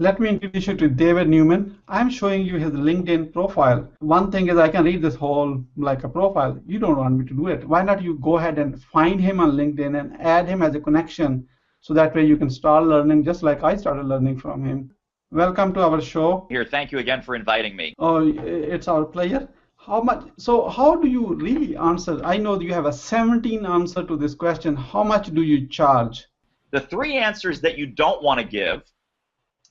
Let me introduce you to David Newman. I'm showing you his LinkedIn profile. One thing is I can read this whole like a profile. You don't want me to do it. Why not you go ahead and find him on LinkedIn and add him as a connection so that way you can start learning just like I started learning from him. Welcome to our show. Here, thank you again for inviting me. Oh, it's our pleasure. How do you really answer? I know you have a 17 answer to this question. How much do you charge? The three answers that you don't want to give.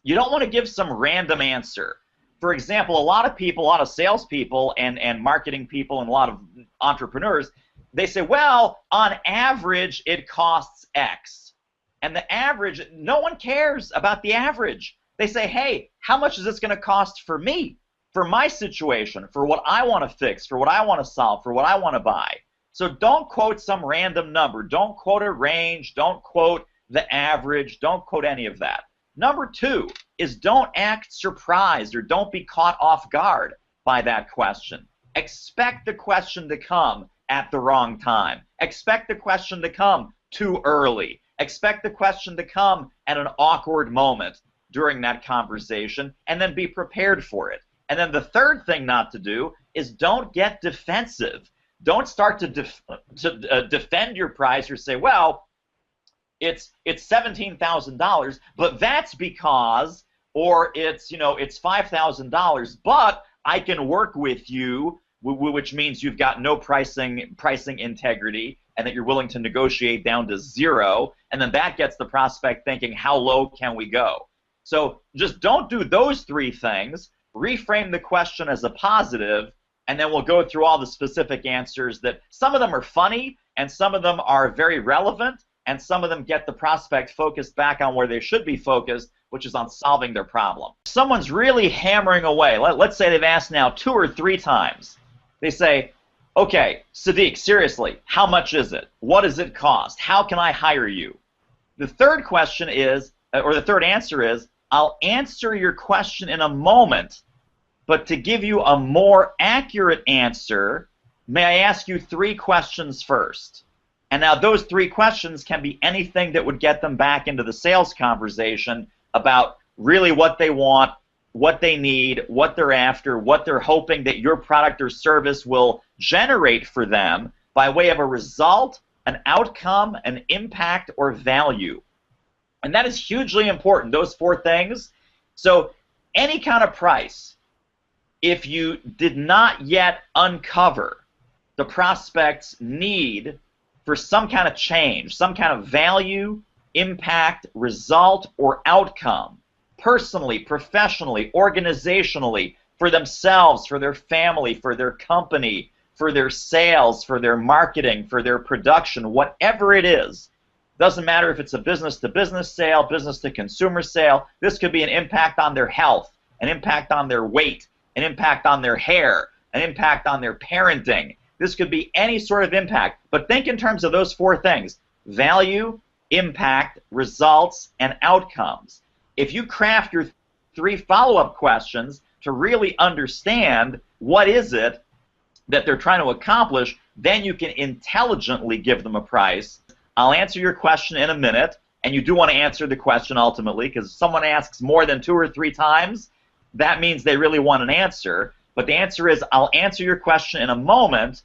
You don't want to give some random answer. For example, a lot of people, a lot of salespeople and marketing people and a lot of entrepreneurs, they say, well, on average, it costs X. And the average, no one cares about the average. They say, hey, how much is this going to cost for me, for my situation, for what I want to fix, for what I want to solve, for what I want to buy? So don't quote some random number. Don't quote a range. Don't quote the average. Don't quote any of that. Number two is don't act surprised or don't be caught off guard by that question. Expect the question to come at the wrong time. Expect the question to come too early. Expect the question to come at an awkward moment during that conversation, and then be prepared for it. And then the third thing not to do is don't get defensive. Don't start to defend your price or say, well, it's $17,000, but that's because, or it's $5,000, but I can work with you, which means you've got no pricing integrity, and that you're willing to negotiate down to zero, and then that gets the prospect thinking, how low can we go? So just don't do those three things. Reframe the question as a positive, and then we'll go through all the specific answers that some of them are funny, and some of them are very relevant, and some of them get the prospect focused back on where they should be focused, which is on solving their problem. Someone's really hammering away. Let's say they've asked now 2 or 3 times. They say, okay, Siddique, seriously, how much is it? What does it cost? How can I hire you? The third question is, or the third answer is, I'll answer your question in a moment, but to give you a more accurate answer, may I ask you 3 questions first? And now those 3 questions can be anything that would get them back into the sales conversation about really what they want, what they need, what they're after, what they're hoping that your product or service will generate for them by way of a result, an outcome, an impact, or value. And that is hugely important, those 4 things. So any kind of price, if you did not yet uncover the prospect's need for some kind of change, some kind of value, impact, result, or outcome, personally, professionally, organizationally, for themselves, for their family, for their company, for their sales, for their marketing, for their production, whatever it is. Doesn't matter if it's a business-to-business sale, business-to-consumer sale. This could be an impact on their health, an impact on their weight, an impact on their hair, an impact on their parenting. This could be any sort of impact. But think in terms of those 4 things: value, impact, results, and outcomes. If you craft your 3 follow-up questions to really understand what is it that they're trying to accomplish, then you can intelligently give them a price. I'll answer your question in a minute, and you do want to answer the question ultimately, because if someone asks more than 2 or 3 times, that means they really want an answer. But the answer is, I'll answer your question in a moment,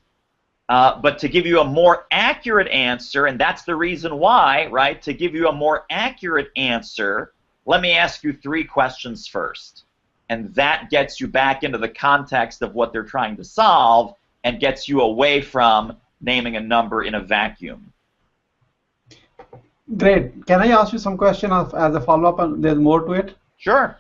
but to give you a more accurate answer, and that's the reason why, right, to give you a more accurate answer, let me ask you 3 questions first. And that gets you back into the context of what they're trying to solve and gets you away from naming a number in a vacuum. Great. Can I ask you some question as a follow-up, and there's more to it? Sure.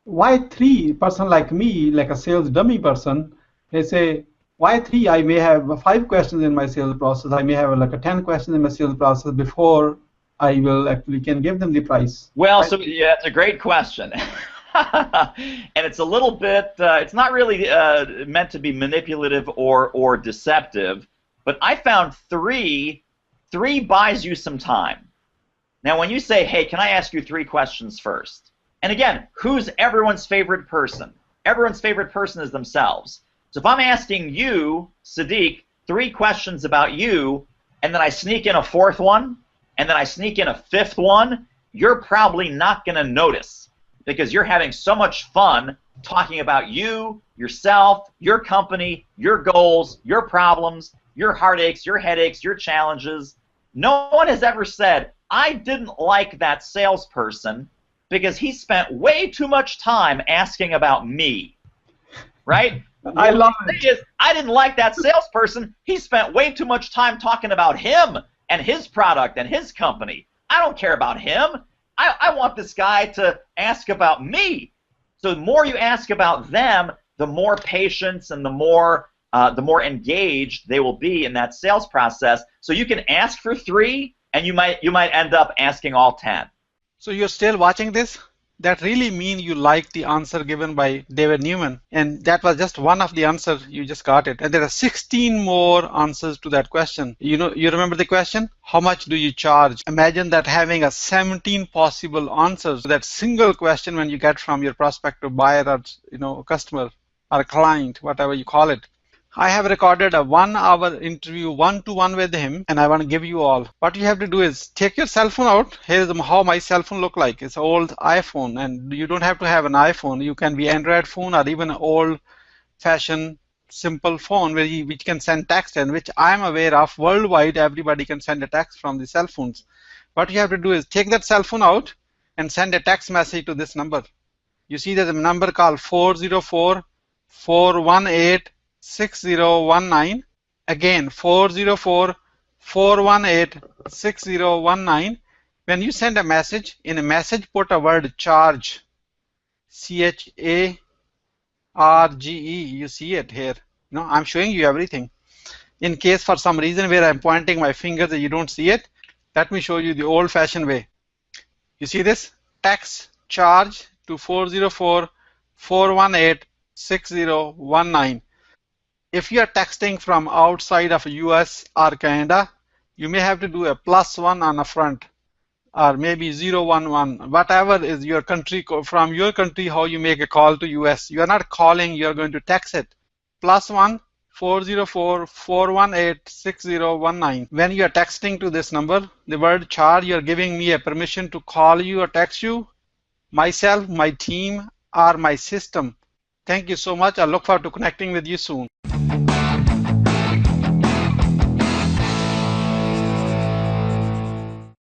Why 3 person like me, like a sales dummy person, they say, why 3? I may have 5 questions in my sales process. I may have like a 10 questions in my sales process before I will actually can give them the price. Well, so yeah, it's a great question. And it's a little bit, it's not really meant to be manipulative or deceptive, but I found 3 buys you some time. Now, when you say, hey, can I ask you 3 questions first? And again, who's everyone's favorite person? Everyone's favorite person is themselves. So if I'm asking you, Siddique, 3 questions about you, and then I sneak in a 4th one, and then I sneak in a 5th one, you're probably not going to notice. because you're having so much fun talking about you, yourself, your company, your goals, your problems, your heartaches, your headaches, your challenges. No one has ever said, I didn't like that salesperson because he spent way too much time asking about me, right? I love it. I didn't like that salesperson. He spent way too much time talking about him and his product and his company. I don't care about him. I want this guy to ask about me. So the more you ask about them, the more patience and the more engaged they will be in that sales process. So you can ask for 3, and you might end up asking all 10. So you're still watching this? That really means you like the answer given by David Newman. And that was just one of the answers. You just got it. And there are 16 more answers to that question. You remember the question? How much do you charge? Imagine that having a 17 possible answers to that single question when you get from your prospective buyer or customer or client, whatever you call it. I have recorded a 1-hour interview one-to-one with him, and I want to give you all. What you have to do is take your cell phone out. Here's how my cell phone look like. It's an old iPhone, and you don't have to have an iPhone. You can be Android phone or even an old-fashioned simple phone which can send text, and which I'm aware of worldwide. Everybody can send a text from the cell phones. What you have to do is take that cell phone out and send a text message to this number. You see there's a number called 404-418-6019. Again, 404-418-6019. When you send a message, in a message put a word charge, CHARGE. You see it here. I'm showing you everything. In case for some reason where I'm pointing my finger that you don't see it, let me show you the old-fashioned way. You see this? Text charge to 404-418-6019. If you are texting from outside of US or Canada, you may have to do a +1 on the front, or maybe 011, whatever is your country, from your country how you make a call to US. You are not calling, you are going to text it. +1 404-418-6019. When you are texting to this number, the word charge, you are giving me a permission to call you or text you, myself, my team, or my system. Thank you so much. I look forward to connecting with you soon.